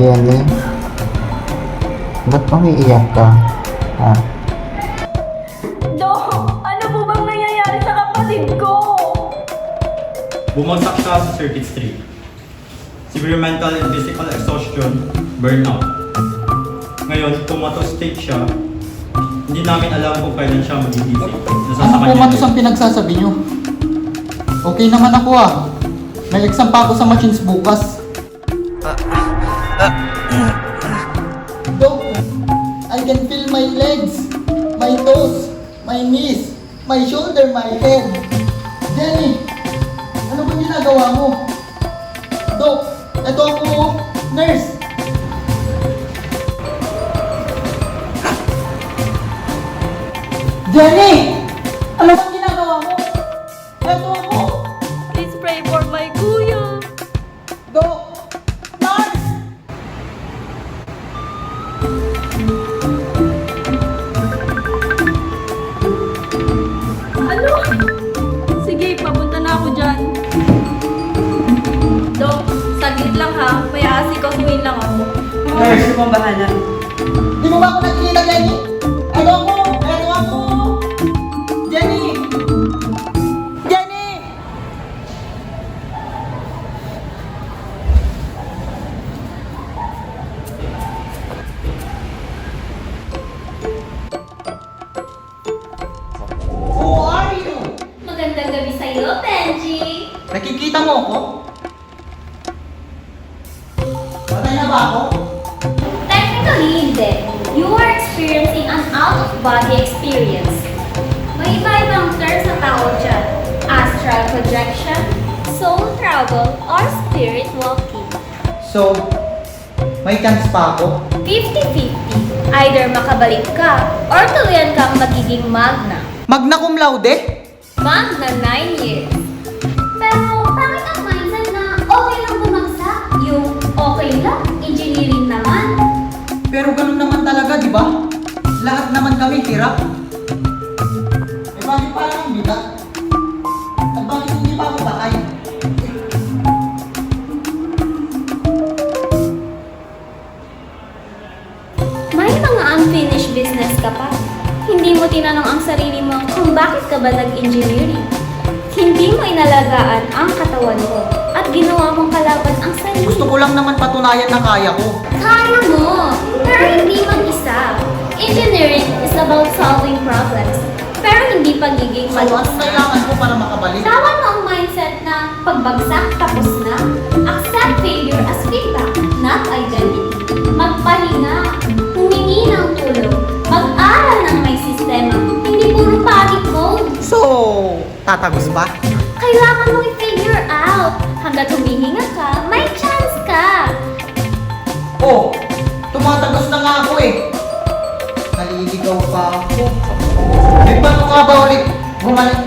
Jenny, ba't umiiyak ka? Ha? Dok, ano po bang nangyayari sa kapatid ko? Bumagsak siya sa circuit 3. Severe mental and physical exhaustion, burnout. Ngayon, comatose state siya. Hindi namin alam kung kailan siya magigising. Ano po man ang pinagsasabi nyo? Okay naman ako ah. May exam pa ako sa machines bukas. Doc, I can feel my legs, my toes, my knees, my shoulder, my head. Jenny, ano ba ginagawa mo? Doc, eto ako, nurse. Jenny! Ano bang ginagawa mo? Eto ako! Please pray for my kuya. Doc! Nurse! Ano? Sige, papunta na ako dyan. Dok, saglit lang ha. May aasikasuhin lang ako. Nurse! Ano bang bahala? Di mo ba ako nakikita, Jenny? Eto ako! Eto ako! Jenny! Jenny! Who are you? Magandang gabi sa'yo, Benji! Nakikita mo ako? Patay na ba ako? Technically, hindi. You are experiencing an out-of-body experience. May iba-ibang terms sa tawag dyan. Astral projection, soul travel, or spirit walking. So, may chance pa ako? 50-50. Either makabalik ka, or tuluyan kang magiging magna. Magna cum laude? Magna 9 years. Pero pangit ang mindset na okay lang bumagsak. Yung okay lang, engineering naman. Pero ganun naman talaga, di ba? Lahat naman kami hirap. Eh bakit parang ang bigat? At bakit hindi pa ako patay? May mga unfinished business ka pa. Hindi mo tinanong ang sarili mo kung bakit ka ba nag-engineering. Hindi mo inalagaan ang katawan mo at ginawa mong kalaban ang sarili. Gusto ko lang naman patunayan na kaya ko. Kaya mo, pero hindi mag-isa. Engineering is about solving problems, pero hindi pagiging So, anong mag-isa. kailangan ko para makabalik? Tawan mo ang mindset na pagbagsak tapos na. Accept failure as feedback, not identity. Magpahinga, humingi ng tulong, mag-aral ng may sistema, hindi puro panic mode. So, tatagos ba? Kailangan mong i-figure out. Hanggat humihinga ka, may chance ka. Oh, tumatagos na nga ako eh. Naliligaw pa ako. Eh, paano nga ba ulit bumalik